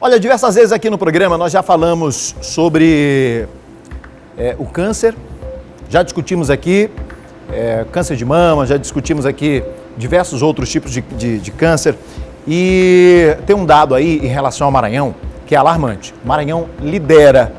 Olha, diversas vezes aqui no programa nós já falamos sobre o câncer, já discutimos aqui câncer de mama, já discutimos aqui diversos outros tipos de câncer e tem um dado aí em relação ao Maranhão que é alarmante. O Maranhão lidera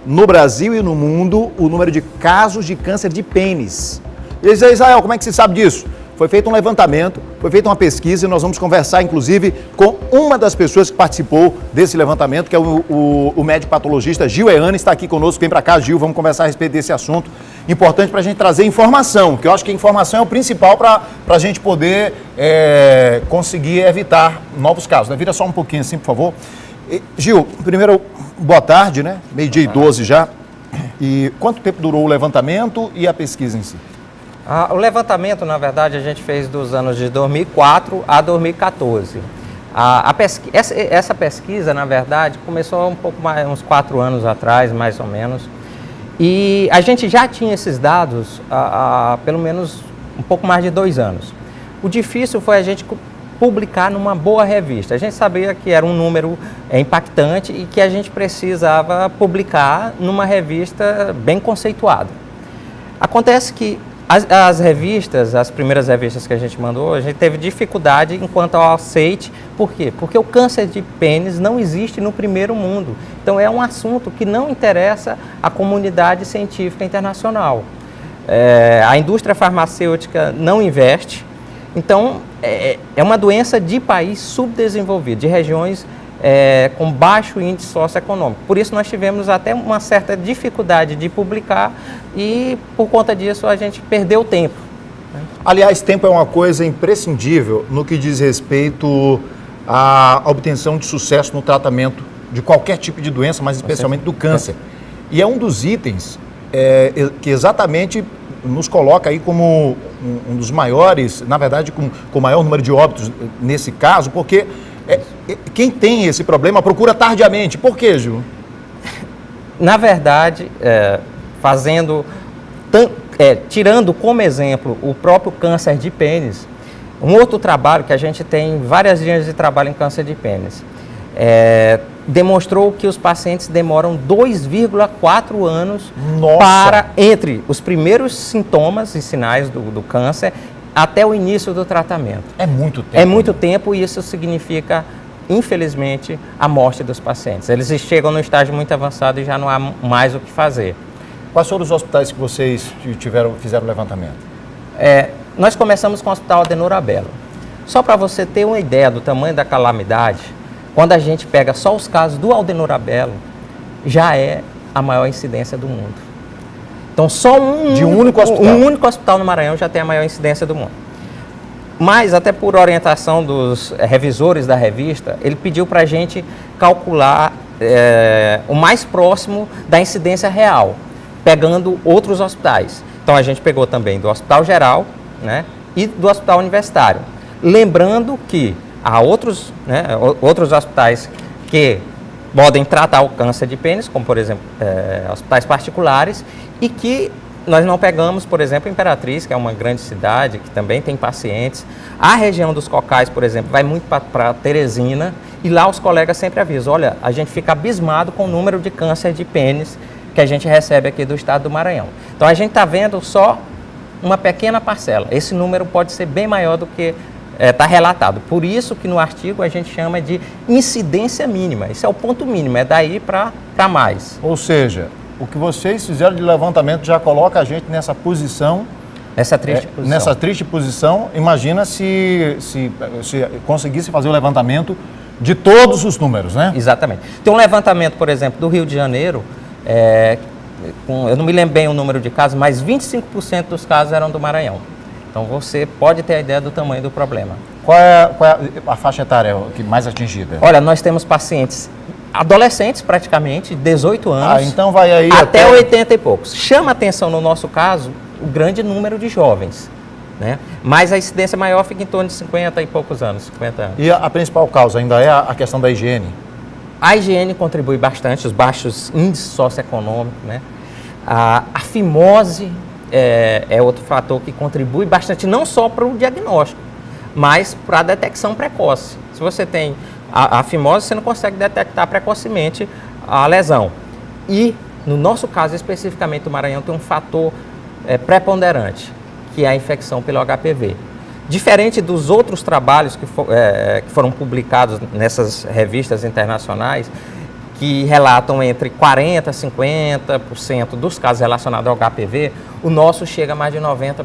no Brasil e no mundo o número de casos de câncer de pênis. E Israel, como é que você sabe disso? Foi feito um levantamento, foi feita uma pesquisa e nós vamos conversar, inclusive, com uma das pessoas que participou desse levantamento, que é o médico patologista Gil Eane, está aqui conosco. Vem para cá, Gil, vamos conversar a respeito desse assunto. Importante para a gente trazer informação, que eu acho que a informação é o principal para a gente poder conseguir evitar novos casos. Vira só um pouquinho assim, por favor. Gil, primeiro, boa tarde, né? 12h já. E quanto tempo durou o levantamento e a pesquisa em si? O levantamento, na verdade, a gente fez dos anos de 2004 a 2014. Essa pesquisa, na verdade, começou um pouco mais, uns 4 anos atrás, mais ou menos. E a gente já tinha esses dados há pelo menos um pouco mais de 2 anos. O difícil foi a gente publicar numa boa revista. A gente sabia que era um número impactante e que a gente precisava publicar numa revista bem conceituada. Acontece que as revistas, as primeiras revistas que a gente mandou, a gente teve dificuldade enquanto ao aceite. Por quê? Porque o câncer de pênis não existe no primeiro mundo. Então é um assunto que não interessa à comunidade científica internacional. A indústria farmacêutica não investe. Então é uma doença de país subdesenvolvido, de regiões com baixo índice socioeconômico. Por isso nós tivemos até uma certa dificuldade de publicar e por conta disso a gente perdeu tempo. Aliás, tempo é uma coisa imprescindível no que diz respeito à obtenção de sucesso no tratamento de qualquer tipo de doença, mas especialmente do câncer. E é um dos itens que exatamente nos coloca aí como um dos maiores, na verdade com o maior número de óbitos nesse caso, porque quem tem esse problema procura tardiamente. Por quê, Gil? Na verdade, tirando como exemplo o próprio câncer de pênis, um outro trabalho que a gente tem várias linhas de trabalho em câncer de pênis, demonstrou que os pacientes demoram 2,4 anos entre os primeiros sintomas e sinais do câncer até o início do tratamento. É muito tempo. É muito tempo e isso significa, infelizmente, a morte dos pacientes. Eles chegam no estágio muito avançado e já não há mais o que fazer. Quais foram os hospitais que vocês fizeram o levantamento? Nós começamos com o Hospital Adenor Abelo. Só para você ter uma ideia do tamanho da calamidade, quando a gente pega só os casos do Adenor Abelo, já é a maior incidência do mundo. Então, só um único hospital no Maranhão já tem a maior incidência do mundo. Mas, até por orientação dos revisores da revista, ele pediu para a gente calcular o mais próximo da incidência real, pegando outros hospitais. Então, a gente pegou também do Hospital Geral, né, e do Hospital Universitário. Lembrando que há outros hospitais que podem tratar o câncer de pênis, como, por exemplo, hospitais particulares, e que nós não pegamos, por exemplo, Imperatriz, que é uma grande cidade, que também tem pacientes. A região dos Cocais, por exemplo, vai muito para Teresina, e lá os colegas sempre avisam, olha, a gente fica abismado com o número de câncer de pênis que a gente recebe aqui do estado do Maranhão. Então, a gente está vendo só uma pequena parcela. Esse número pode ser bem maior do que está relatado. Por isso que no artigo a gente chama de incidência mínima. Isso é o ponto mínimo, é daí para mais. Ou seja, o que vocês fizeram de levantamento já coloca a gente nessa posição. Nessa triste posição. Nessa triste posição. Imagina se conseguisse fazer o levantamento de todos os números, né? Exatamente. Tem um levantamento, por exemplo, do Rio de Janeiro, eu não me lembro bem o número de casos, mas 25% dos casos eram do Maranhão. Então você pode ter a ideia do tamanho do problema. Qual é a faixa etária mais atingida? Olha, nós temos pacientes adolescentes praticamente, 18 anos, então vai aí até 80 e poucos. Chama atenção no nosso caso o grande número de jovens, né? Mas a incidência maior fica em torno de 50 e poucos anos, 50 anos. E a principal causa ainda é a questão da higiene? A higiene contribui bastante, os baixos índices socioeconômicos, né? A fimose é outro fator que contribui bastante, não só para o diagnóstico, mas para a detecção precoce. Se você tem A fimose você não consegue detectar precocemente a lesão. E, no nosso caso especificamente do Maranhão, tem um fator preponderante, que é a infecção pelo HPV. Diferente dos outros trabalhos que foram publicados nessas revistas internacionais, que relatam entre 40% a 50% dos casos relacionados ao HPV, o nosso chega a mais de 90%.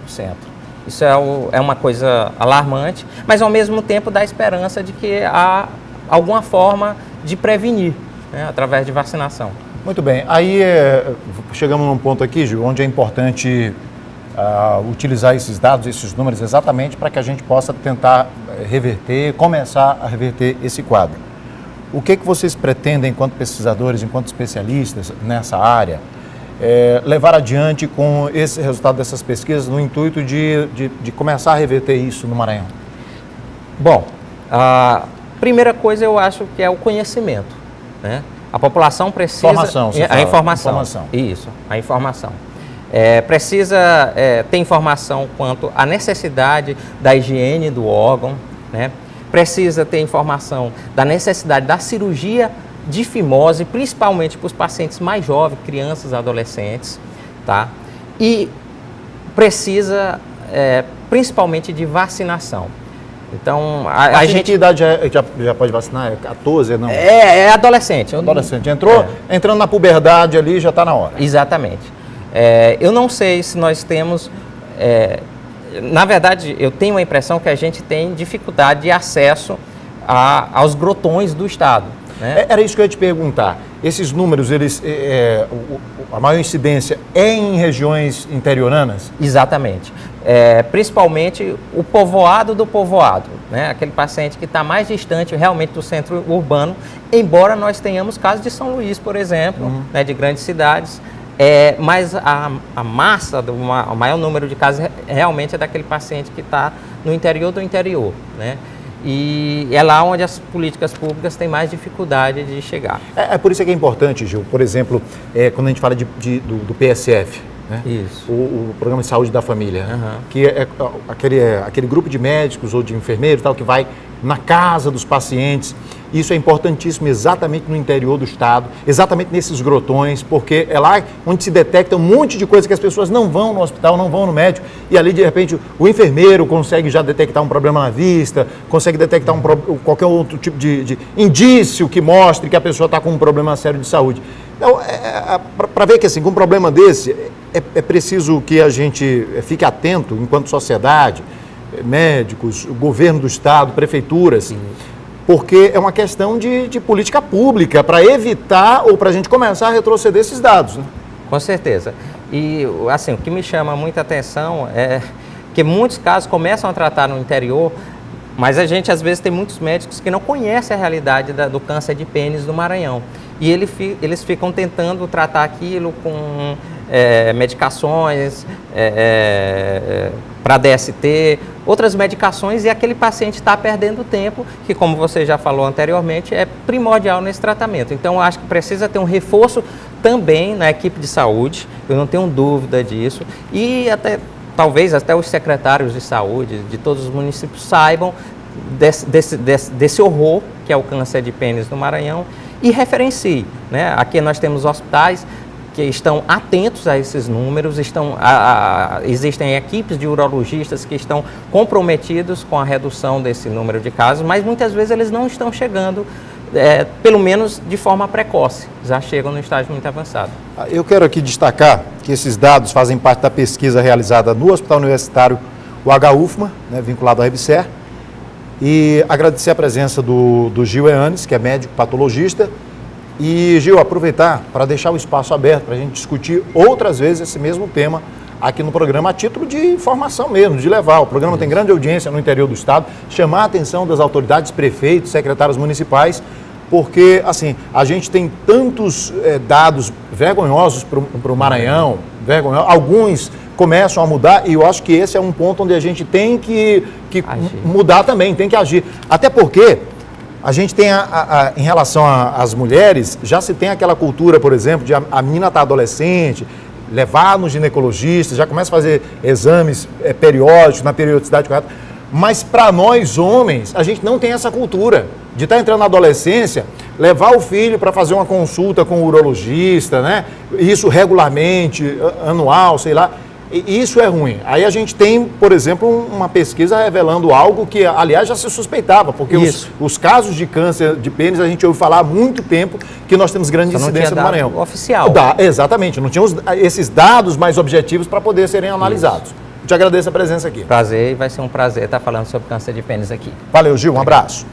Isso é uma coisa alarmante, mas ao mesmo tempo dá esperança de que há alguma forma de prevenir, né, através de vacinação. Muito bem. Aí chegamos num ponto aqui, Gil, onde é importante utilizar esses dados, esses números exatamente para que a gente possa tentar começar a reverter esse quadro. O que vocês pretendem, enquanto pesquisadores, enquanto especialistas nessa área, levar adiante com esse resultado dessas pesquisas no intuito de começar a reverter isso no Maranhão? Bom, a primeira coisa eu acho que é o conhecimento, né? A população precisa... Informação, você fala. Informação. Isso, a informação. Precisa ter informação quanto à necessidade da higiene do órgão, né? Precisa ter informação da necessidade da cirurgia de fimose, principalmente para os pacientes mais jovens, crianças, adolescentes, tá? E precisa principalmente de vacinação. Então, a gente... Que idade já pode vacinar? 14, não? É adolescente. Adolescente. Entrando na puberdade ali, já está na hora. Exatamente. Eu não sei se nós temos... na verdade, eu tenho a impressão que a gente tem dificuldade de acesso aos grotões do estado, né? Era isso que eu ia te perguntar. Esses números, a maior incidência é em regiões interioranas? Exatamente. Principalmente o povoado do povoado, né? Aquele paciente que está mais distante realmente do centro urbano, embora nós tenhamos casos de São Luís, por exemplo, né, de grandes cidades, mas a massa, o maior número de casos realmente é daquele paciente que está no interior do interior, né? E é lá onde as políticas públicas têm mais dificuldade de chegar. Por isso que é importante, Gil, por exemplo, quando a gente fala do PSF, né? Isso. O Programa de Saúde da Família, que é aquele grupo de médicos ou de enfermeiros tal, que vai na casa dos pacientes. Isso é importantíssimo exatamente no interior do estado, exatamente nesses grotões, porque é lá onde se detecta um monte de coisa que as pessoas não vão no hospital, não vão no médico, e ali de repente o enfermeiro consegue já detectar um problema na vista, consegue detectar qualquer outro tipo de indício que mostre que a pessoa está com um problema sério de saúde. Então, para ver que assim, com um problema desse, é preciso que a gente fique atento enquanto sociedade, médicos, o governo do estado, prefeituras, sim, porque é uma questão de política pública para evitar ou para a gente começar a retroceder esses dados, né? Com certeza. E assim, o que me chama muita atenção é que muitos casos começam a tratar no interior, mas a gente às vezes tem muitos médicos que não conhecem a realidade do câncer de pênis do Maranhão. E eles ficam tentando tratar aquilo com medicações para DST, outras medicações, e aquele paciente está perdendo tempo, que, como você já falou anteriormente, é primordial nesse tratamento. Então, eu acho que precisa ter um reforço também na equipe de saúde, eu não tenho dúvida disso, e talvez até os secretários de saúde de todos os municípios saibam desse horror que é o câncer de pênis no Maranhão e referenciem, né? Aqui nós temos hospitais que estão atentos a esses números, existem equipes de urologistas que estão comprometidos com a redução desse número de casos, mas muitas vezes eles não estão chegando, pelo menos de forma precoce, já chegam no estágio muito avançado. Eu quero aqui destacar que esses dados fazem parte da pesquisa realizada no Hospital Universitário, o HUFMA, né, vinculado ao RBSER, e agradecer a presença do Gil Eanes, que é médico patologista. E, Gil, aproveitar para deixar o espaço aberto para a gente discutir outras vezes esse mesmo tema aqui no programa, a título de informação mesmo, de levar. O programa tem grande audiência no interior do estado, chamar a atenção das autoridades, prefeitos, secretários municipais, porque, assim, a gente tem tantos dados vergonhosos para o Maranhão, alguns começam a mudar, e eu acho que esse é um ponto onde a gente tem que mudar também, tem que agir. Até porque a gente tem, em relação às mulheres, já se tem aquela cultura, por exemplo, de a menina estar adolescente, levar no ginecologista, já começa a fazer exames periódicos, na periodicidade correta. Mas para nós, homens, a gente não tem essa cultura de estar entrando na adolescência, levar o filho para fazer uma consulta com o urologista, né? Isso regularmente, anual, sei lá. E isso é ruim. Aí a gente tem, por exemplo, uma pesquisa revelando algo que, aliás, já se suspeitava, porque os casos de câncer de pênis a gente ouve falar há muito tempo que nós temos grande incidência no Maranhão. Oficial. Exatamente, não tinha esses dados mais objetivos para poder serem analisados. Te agradeço a presença aqui. Prazer, e vai ser um prazer estar falando sobre câncer de pênis aqui. Valeu, Gil, um abraço.